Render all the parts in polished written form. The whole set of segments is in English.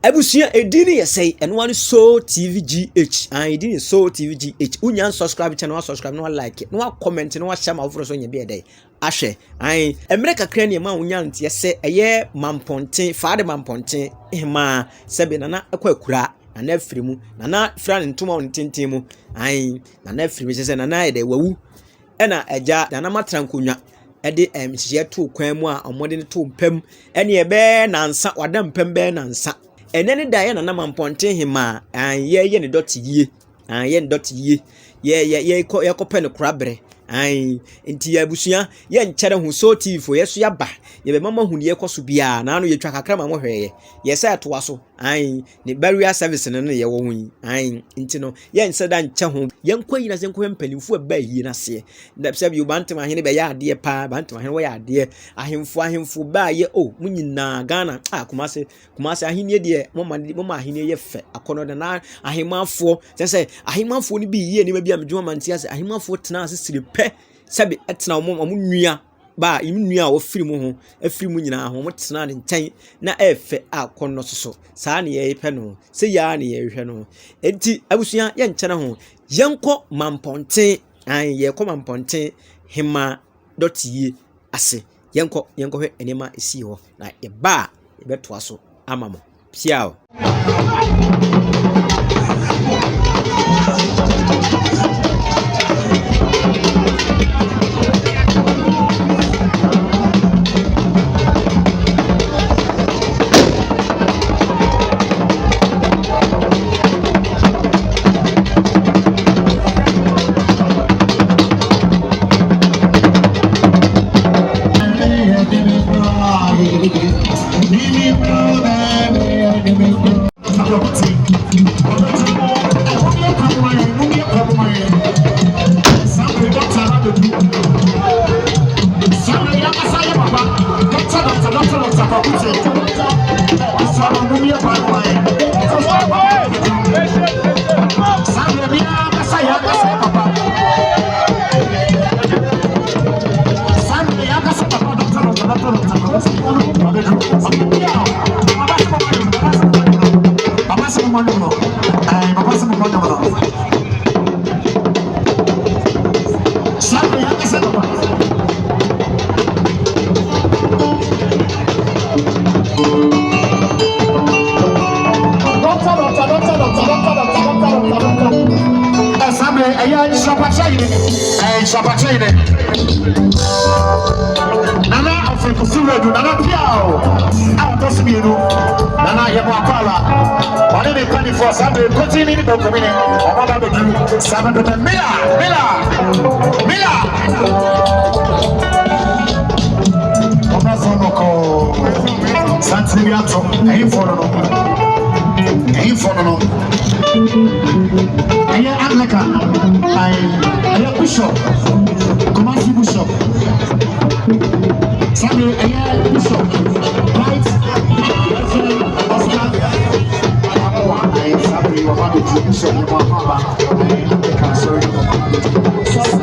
Abusia edini yesay eno one so tvgh edini so tvgh unyan subscribe channel subscribe no like no comment no share ma ofro so nya be dey ahwe emre kakra ne ma unyan nte yese eye mamponten faade mamponten ma sebe nana akwa na afirimu nana fra ne ntoma on tenten mu nana afirimu sese nana ede wawu ena agya nana matrankonwa ede hye to kwan mu a omode ne to mpam ene ebe nansa wada mpam be nansa enene da ye na mamponte hima ye ne dot yie ye ne dot yie ye kope ne korabre enti ya busua ye nkyere hu so tifo ye so ya ba ye be mama hu ne ye koso bia na no ye twa kakra ma mo hweye ye sa to waso ne barrier service ne ye wo hu enti no ye nse da nche ho ye nkwayi na se nkwa mpalimfu ba yi na se da se bi bantam ahene be ya ade pa bantam ahene wo ya ade ahemfu ba ye munyina Ghana kumase ahene de mama ahene ye fe akono da na ahemafo se ahemafo ni bi yi ni ma bia medwuma mantia se ahemafo tena asiri pe sabi etna omo nua ba imnua wo firi mu ho afiri mu nyina ho motena ne nkyɛn na efe akono soso saa ne ye pe no se ya ne ye hwɛ no enti abusua ye nkyɛn ho yenko mamponten ye ko mamponten hima dotie ase yenko hwɛ enema esi ho na e ba e betoa so amamo piao Nana Africa Suredu Nana Piao Autosmiru Nana Yamakala One of the 24 Sunday continue to come in on the do 700 Mila Onasonoko Santiliato Ainfono Aya Anglican Aya Bishop Kumasi Bishop Sunday Aya Bishop Right Oscar I am sorry you are not the Bishop you are not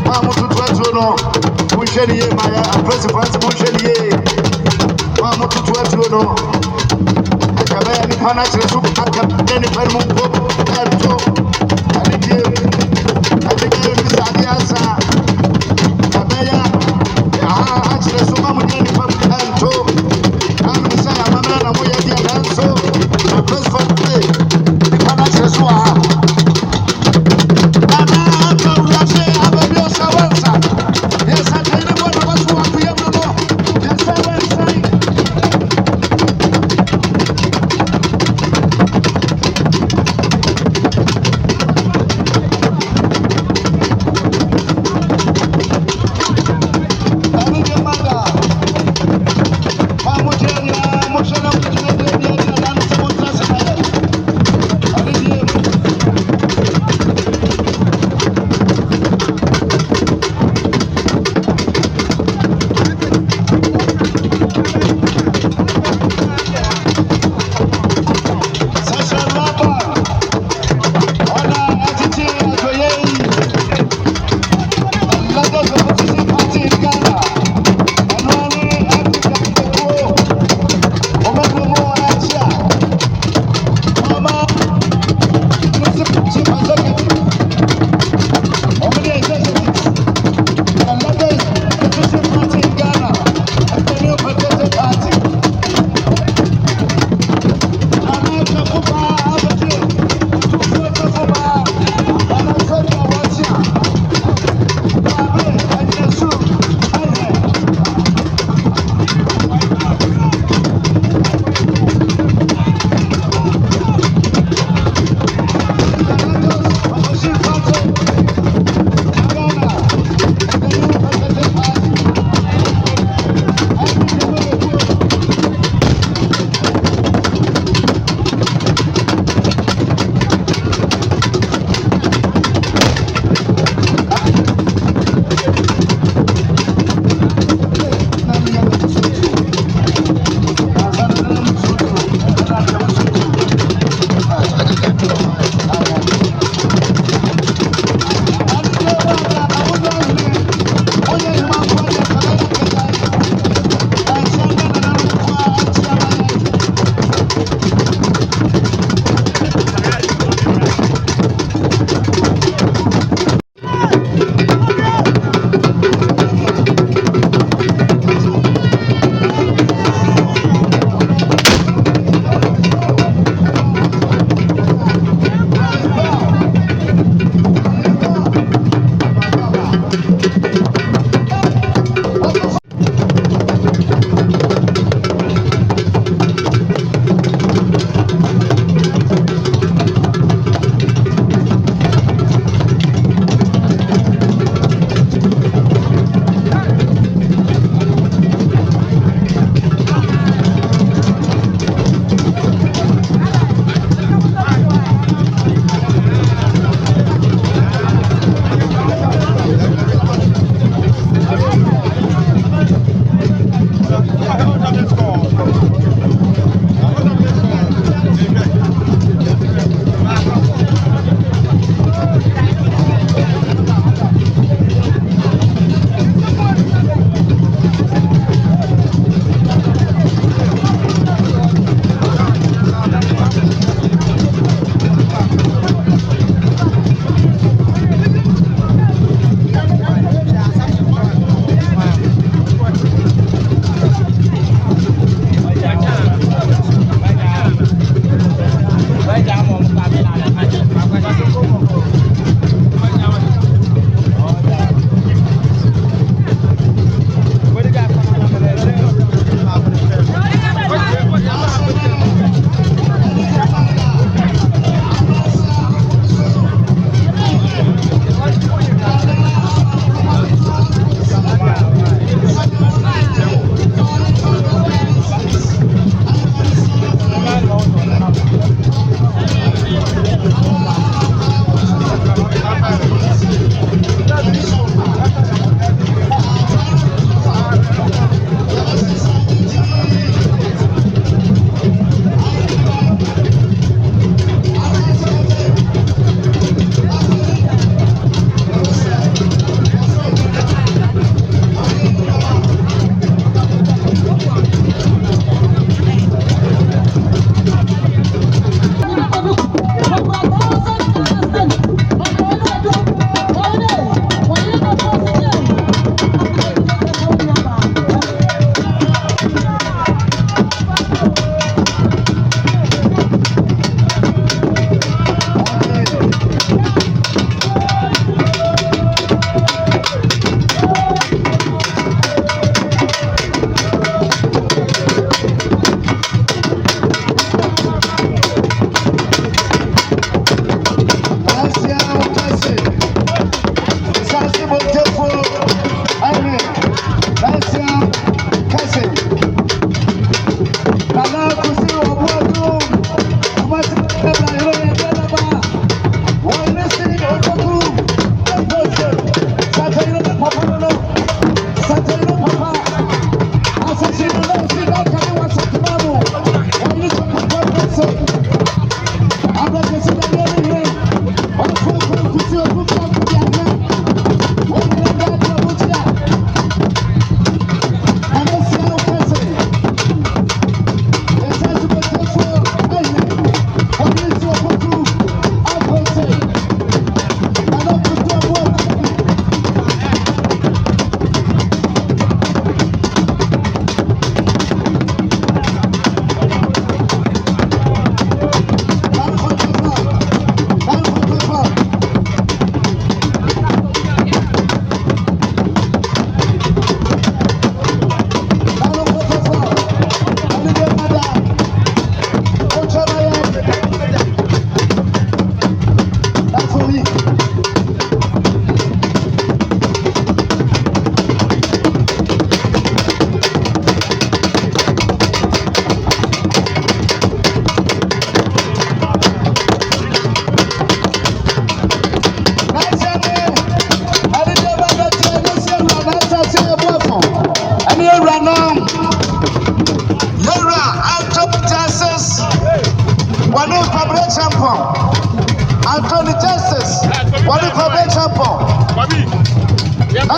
Mamu tutu no. Munsheni ye maya. President munsheni ye. Mamu tutu no. Kabaya ni pana chilesu. Akabeni pani mumpo. Kanto. Alidie. Alidie ni sadi asa. Kabaya. Aha chilesu mamu ni pani kanto. Kami saya mama na moya dia danso. Na president ni pana chilesu aha.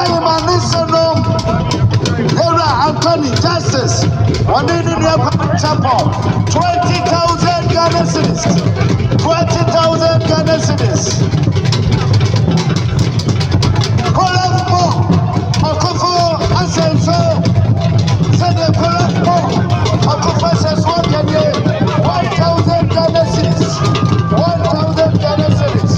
Ayimanisono, Yera Anthony Justice, one in the chapel, 20,000 Ghana cedis, 20,000 Ghana cedis. Colafmo, Okofo, Asenso, Sede Colafmo, Okofo Seswa Kanye, 1,000 Ghana cedis, 1,000 Ghana cedis.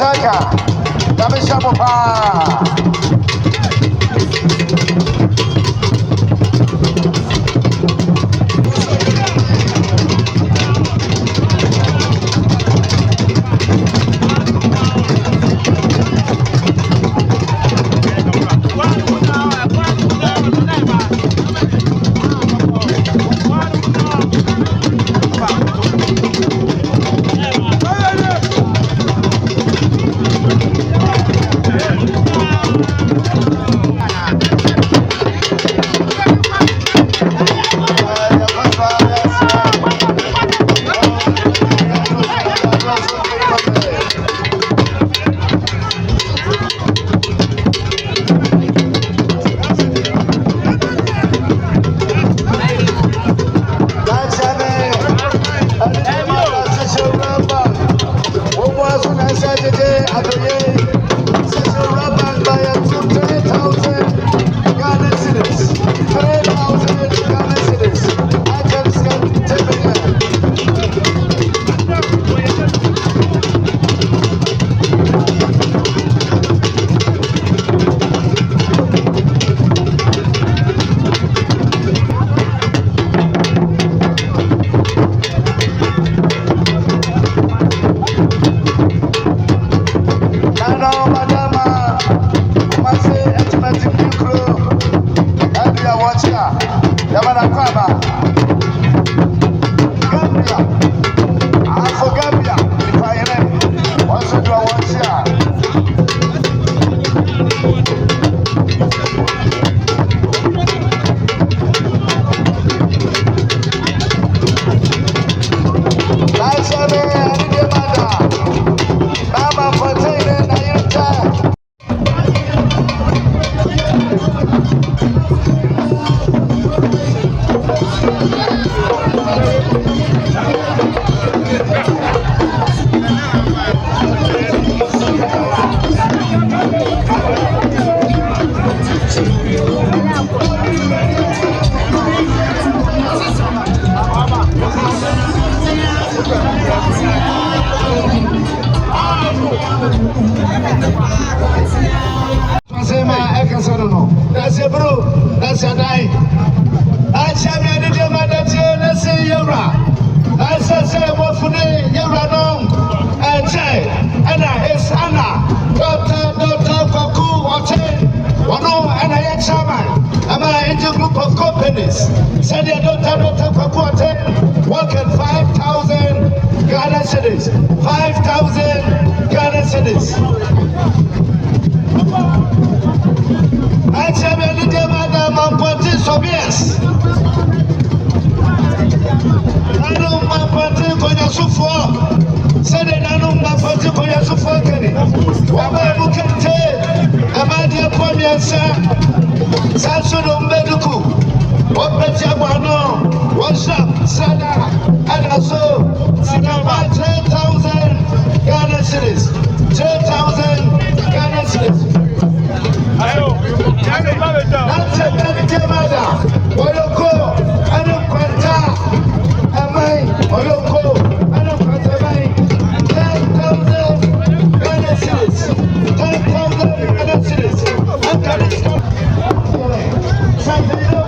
Saka, Damisha Mopa. Dr. Kwakwate, working 5,000 Ghana cedis. 5,000 Ghana cedis. I tell you, the madam, I'm putting some yes. I don't mind putting for your support. Say that I don't mind putting for your support. Wabba Bukete, Amadia Pomiasa, Sansudo Medical, Opetiabano, Washa, Sada, and also Sinaba 10,000 Ghana cedis. 10,000 Ghana cedis. That's a very demanda. Oyoko, I don't quanta. Am I? Oyoko, I don't quanta. 10,000 Ghana cedis. 10,000 Ghana cedis. I'm going to stop. Saturday,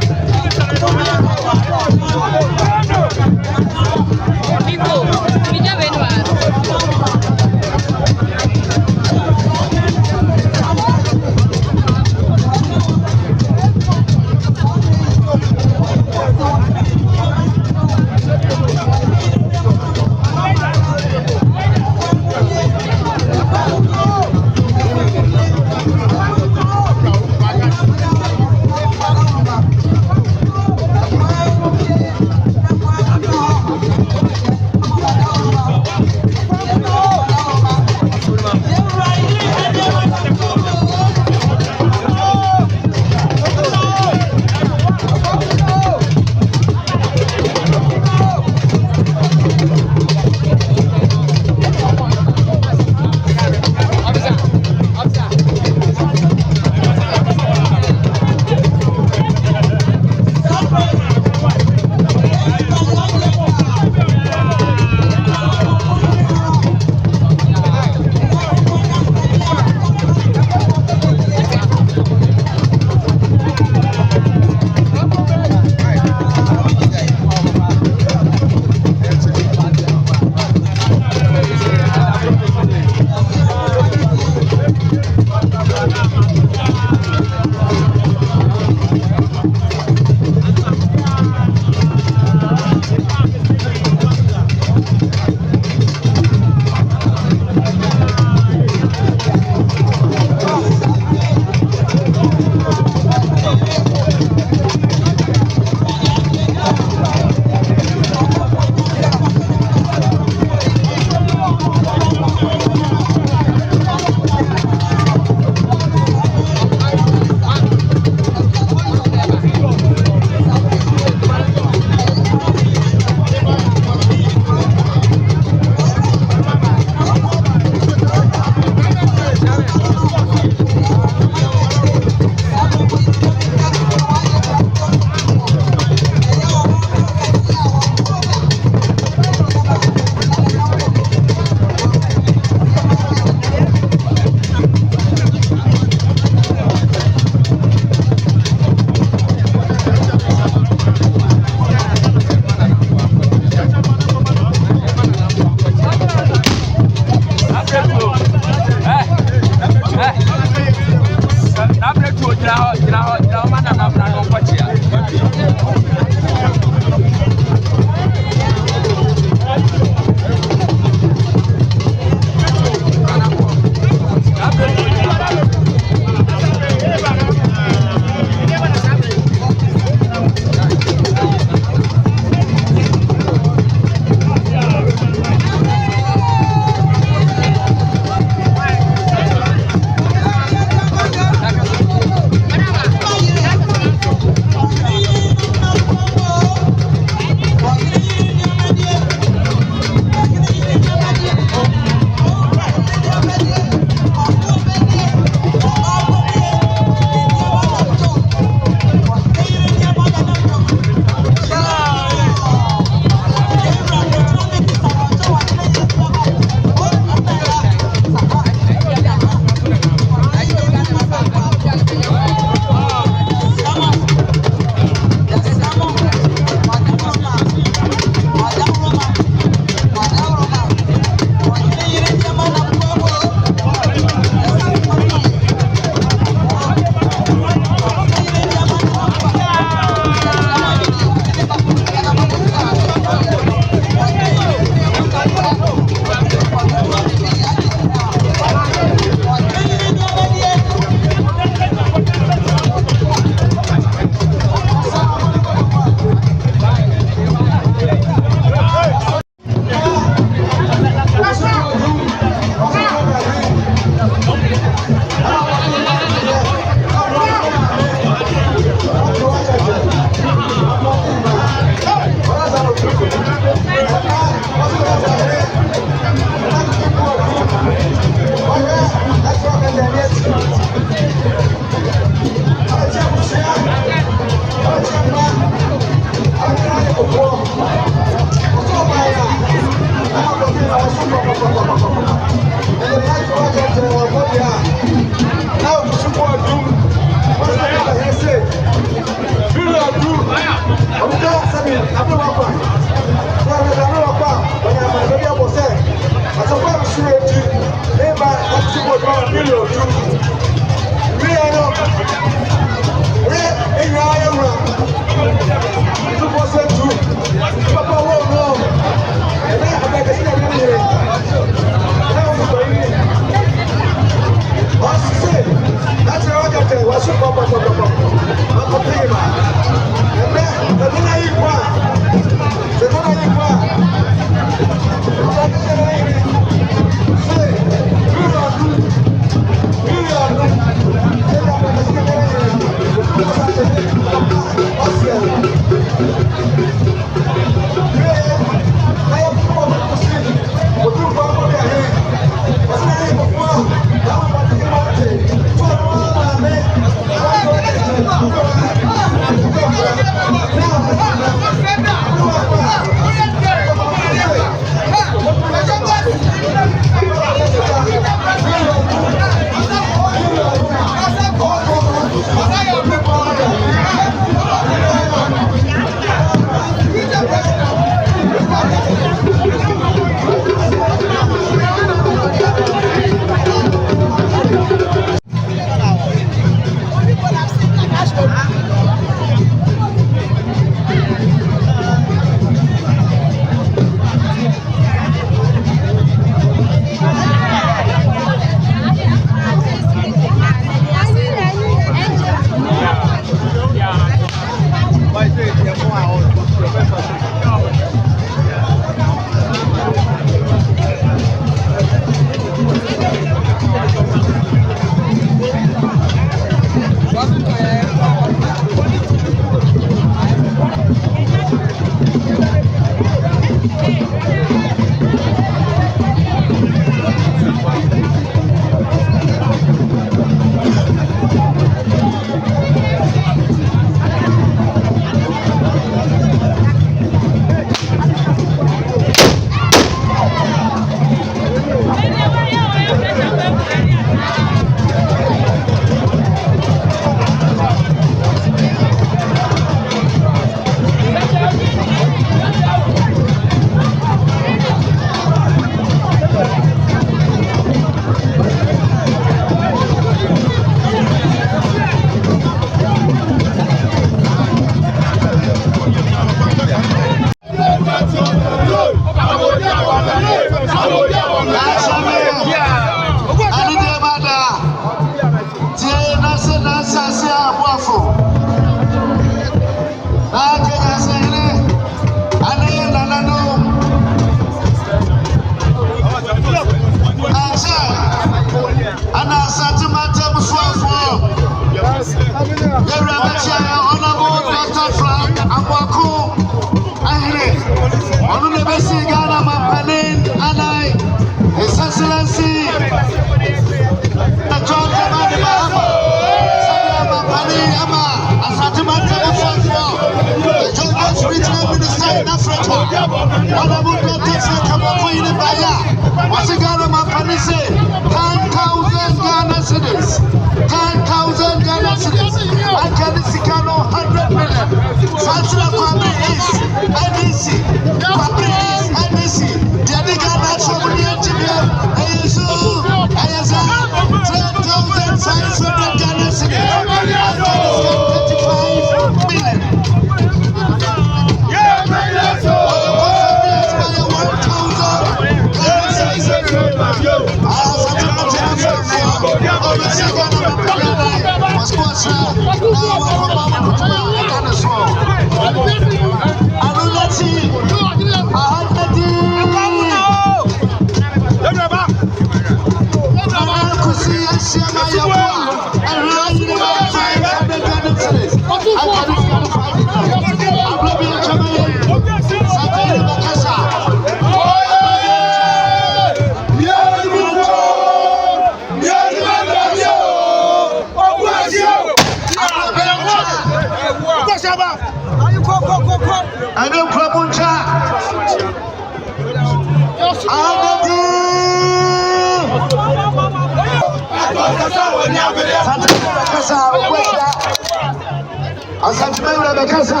Mewura Bekasa,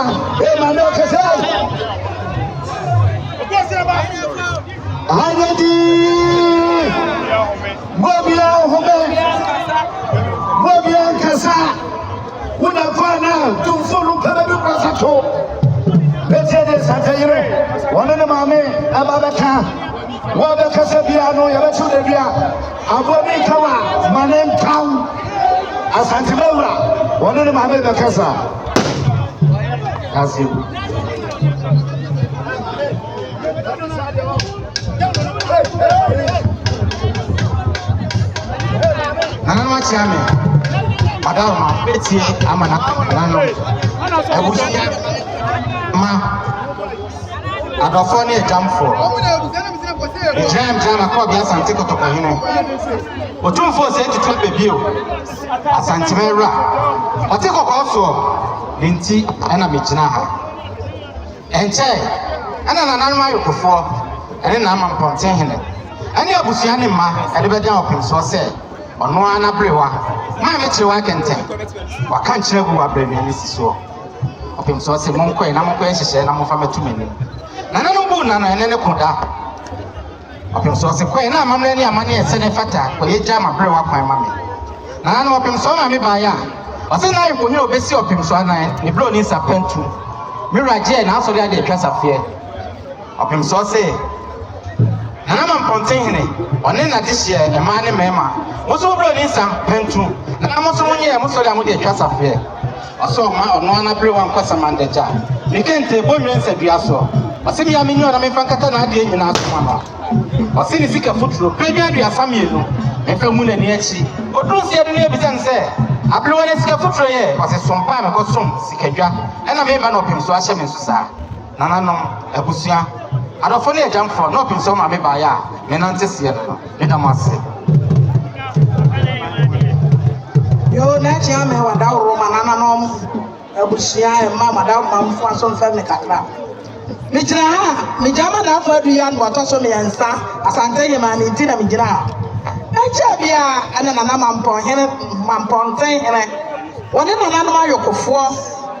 Emmanuel Kasa. Hayadi Mobia Kasa. Unafana tumfulu pebedu kasato. Betede Santayire. Wanene mame ababaka. Wabekasa biano yabetu debia. Abomi kawa manem town. Asante Mewura. Wanene mame Bekasa. Kasi. Nana Chiame, Madame, Betty, Amana, Ebusia, Ma, Adofoni, Jamfo, Jam, Akobias, and Tico Tocahino. But 2 4 said to trap a bill, as Santimera, or take also Linty and Amichinaha. And say, and an animal before, and then I'm on Pontaine. Any Abusiani ma, and the better of him so said. On one abrewa, my metro I can tell. What can't you go up and this so? Of him so say Monco and I'm going to say I'm from a 2 minutes. Nana no Nana and then a coda. Of him so say, I'm money and send a fata, for you jam a brewa my mammy. Nana of him so mammy by ya. Was it now when you obey of him so I the blow needs a pen too. Mirror Jane also the idea of fear. Of him so say. I'm on Pontaine, on in this year, a man in Mema. Was over in some pentu. And I'm also 1 year, Muslim with a class of fear. I saw my on everyone question man the jar. You can't take boys and Biaso. But see me, I mean, I'm in Fancatana in our mama. Or see the figure footloop, maybe I do a family, and from Moon and Yachi. Or don't see any evidence there. I blew an escape foot here, was a swamp, I got some Sikaja, and I made one of him so I shall miss Nana no, Ebusia. I don't follow a jump for no pin so my baya, Menantes yet, Nedamasi. Yo, Natia, me without Roman, Ebusia, and Mamma, down for some family catla. Mitra, Mijama, that for the young Watosomi and Star, as I tell you, man, in Tina Mijana. Echabia, and an Anaman Mampontain, and one in an animal Yoko,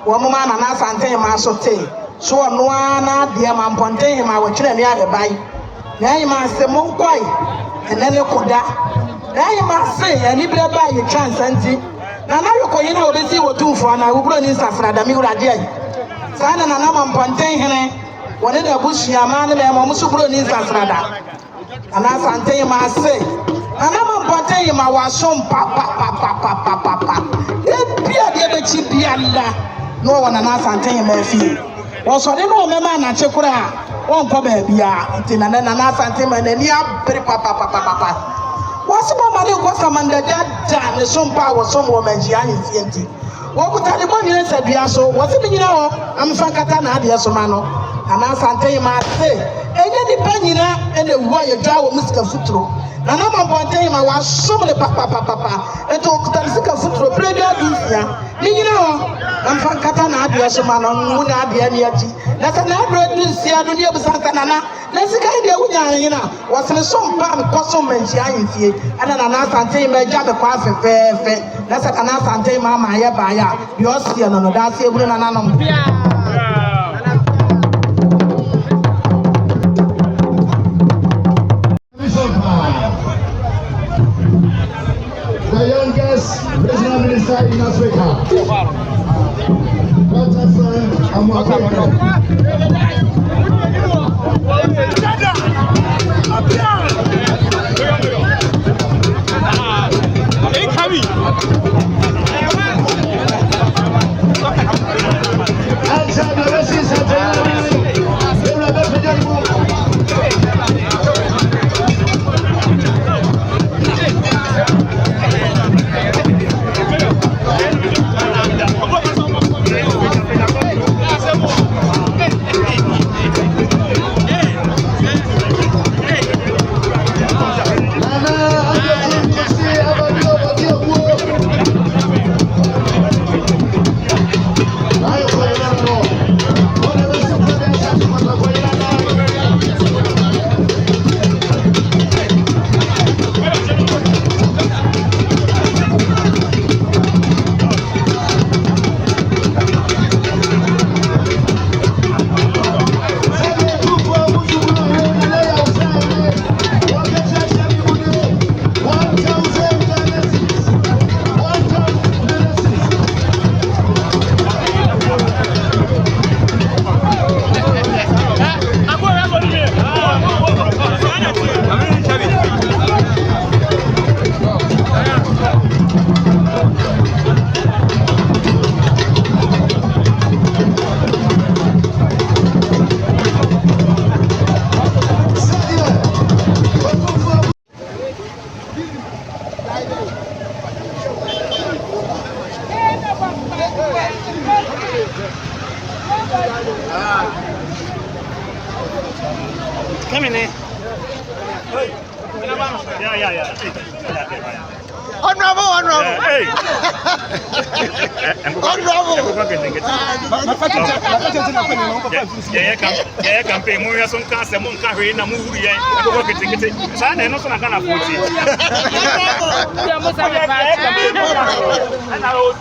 one woman and us and tell you, Masote. So no one dear man pontain him I will train the other by. Now you must say Monquai and then you could die. Now you must say and if you buy your chance and see. Now you can you know see what 2 for and I will run in Safra Mura Day. Sana and Anaman pontain him one in the bush Yaman and Momusubro in Safrada. And as I tell you must say Anaman pontain him I was some papa. They cheap no one and as I tell you my feel. Also, they know my man and Chekura won't come baby. Until an anasante man and ya papa. What's about money was a man that done the some power, some woman, Gianni Fienti. What would tell the money said, so what's it, you know? I'm Fancatana, dear Somano, and Asante must say, and any penny and the warrior draw Mr. Futuro. And I'm on time, I was so many papa, and talk to the Futuro, play their business. You know, I'm from Katana, dear Somano, Muna, dear Niati. That's an address, see, I don't know, Santana. Let's get the Uyana, was in some palm custom and Gianti, and an Anasante may jab a pass a fair. That's a Anasante, Mamma, Yabaya, you're seeing on the Darcy, and Anam. The youngest regional minister in Africa. Come in here. Yeah. Honorable. Hey. Honorable. Yeah, campaign. We are some cast and one carry in a movie. I go work it. Sana no sana kana futi. And I was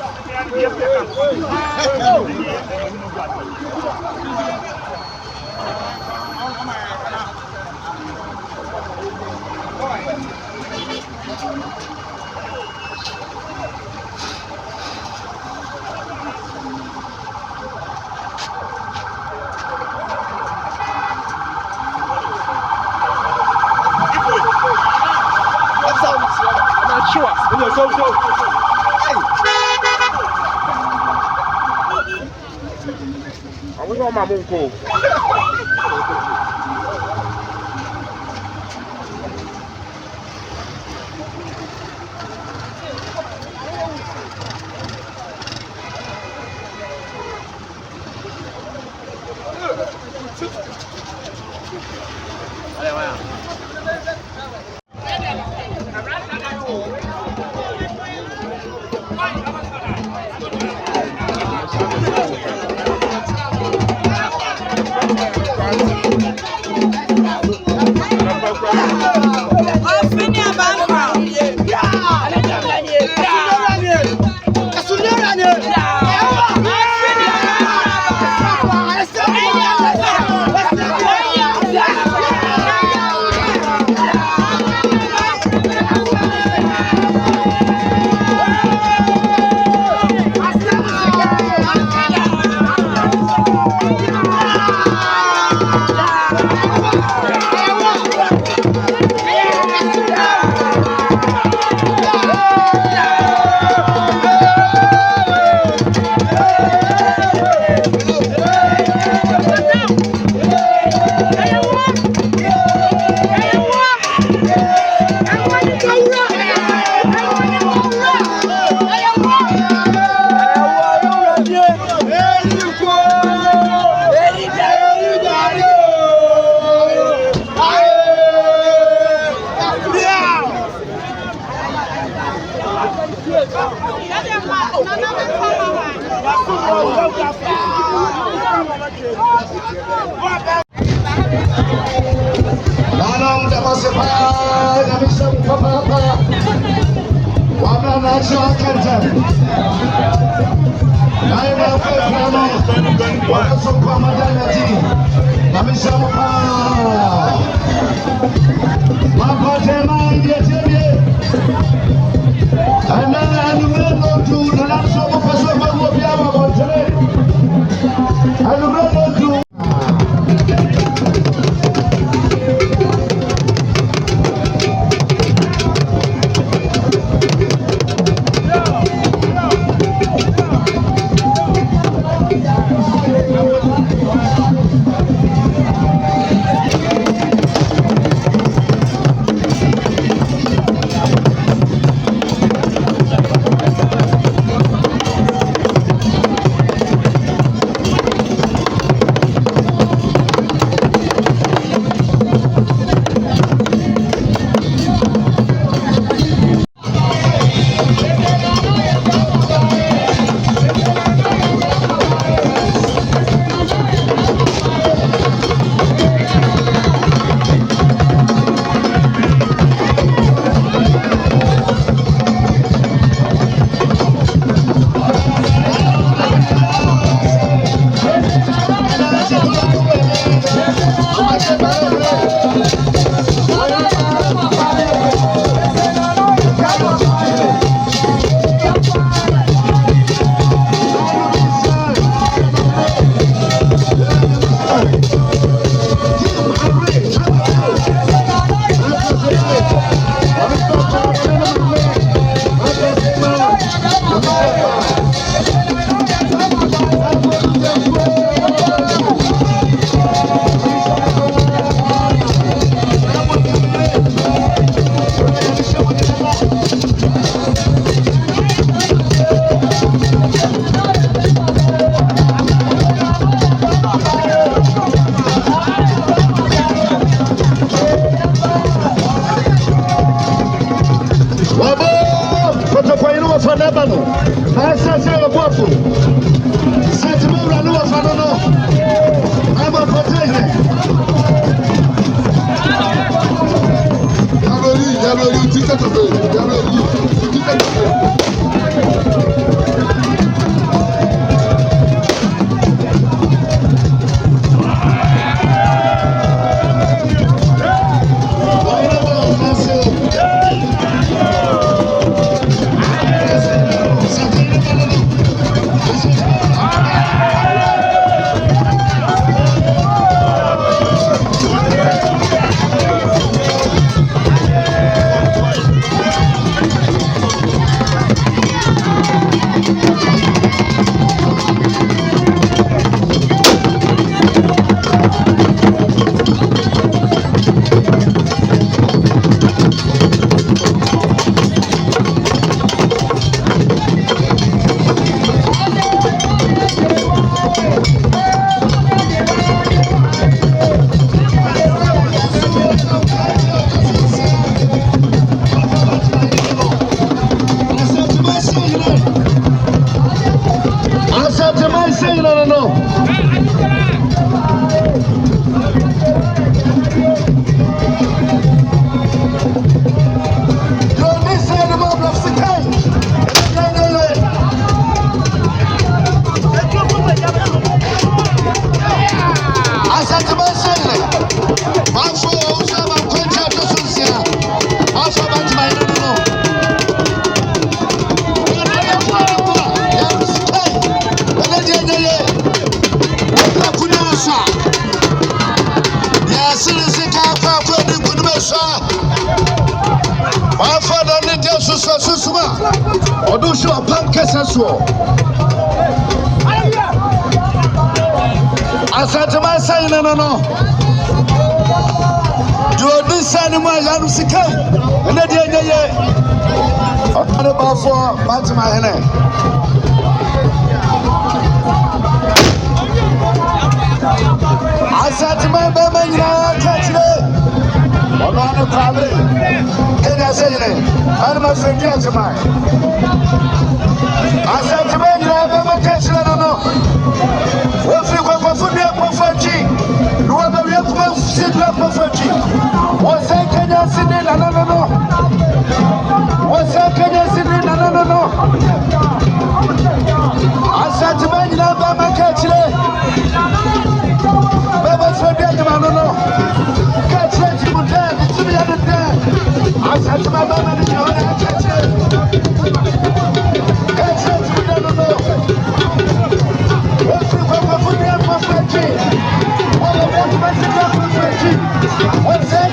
Susa. My father need to Susuma. Or do show a pancake as well. I said to my son, no. Do this animal, Yanusika, and then I'm about for Fatima Hene. I said to my baby, catch it. I'm on the family. And I said, I'm a friend, catch mine. I said to my baby, catch it. No. What's the one for me? You are the real one, sit up for G. What's that? Can you sit in? No. What's that? Can you sit in? No. I said to my baby, catch it. Baby, so dead, no. Catch it, you would dare. It's the other day. I said to my baby, catch it. Catch it, you never know. What's the one for me? What's that?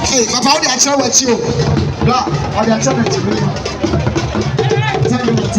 Hey, Papa, how do I tell what you? Blah, how do I tell it to me? Tell me what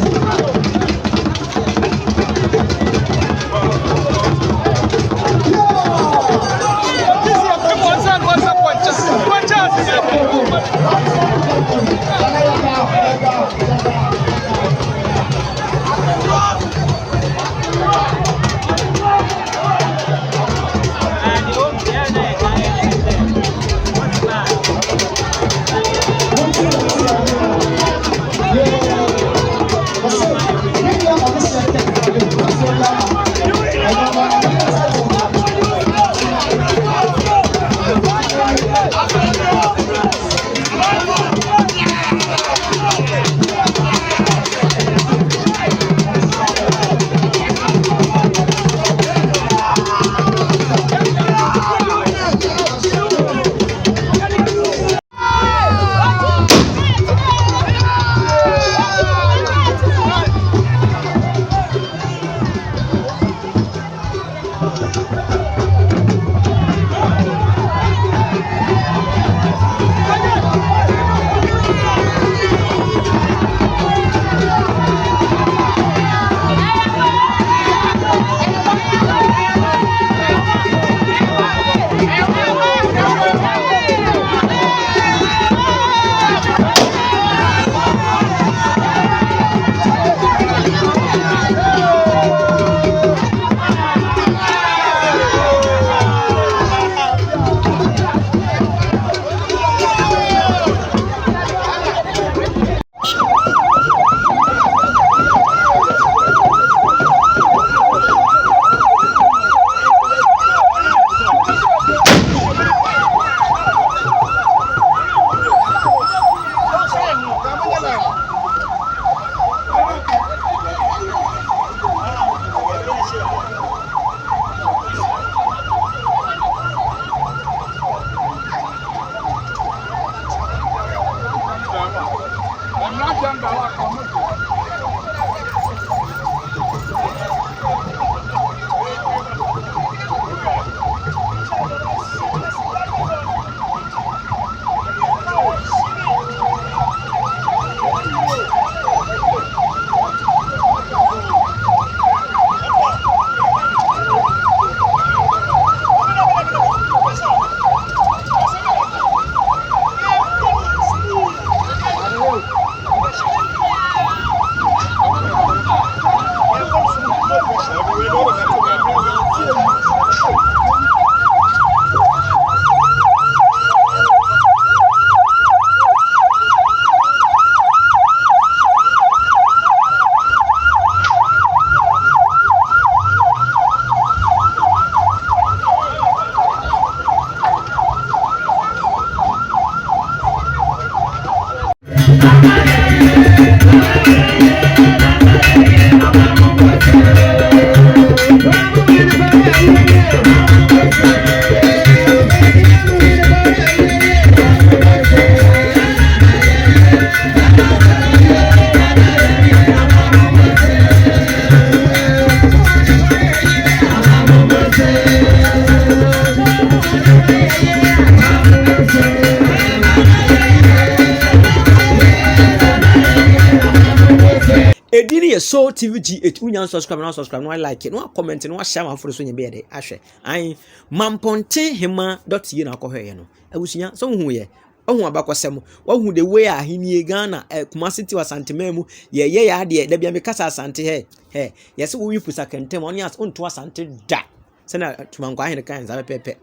edini ye Soul TV GH unya subscribe na subscribe no like no comment no share ma foro so nya be de ahwe an mamponte hema.ye na akɔhwɛ no abusunya so hu ye ohu abakɔsɛm wahu the way ahenie Ghana Kumasi City wasantema mu ye ya de da bia me kasa asante he yesi wo wipu sakentem oni as onto asante da sena tumankwa ahene kan za pepe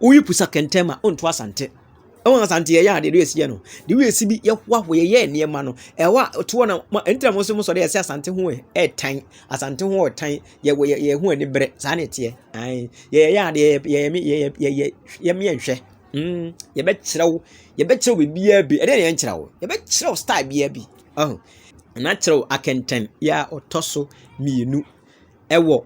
wo wipu sakentem a onto asante ɛwɔn asante ye ya de esi ye no de we esi bi ye hwa ye niema no ɛwa to na entra mo so mo so de yesi asante ho tan asante ho tan ye ho ani bre sa na tie ai ye ya de ye me nhwɛ ye be kyerɛw bibia bi ede ye nkyerɛw ye be kyerɛw style bia bi na kyerɛw akenten ya otoso mienu ɛwɔ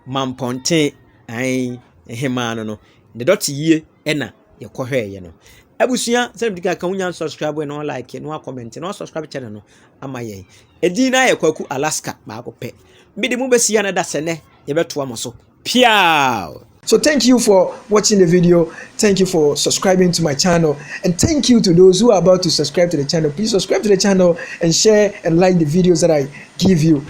mamponten ai hema no de dot yie ɛna ye kɔhwɛ ye no abusuya sɛ mdika ka unya subscribe no like no comment no subscribe channel no ama ye edina ye kwaku Alaska ba ko pɛ mede mu besia na da sene ye beto amoso pia. So thank you for watching the video. Thank you for subscribing to my channel. And thank you to those who are about to subscribe to the channel. Please subscribe to the channel and share and like the videos that I give you.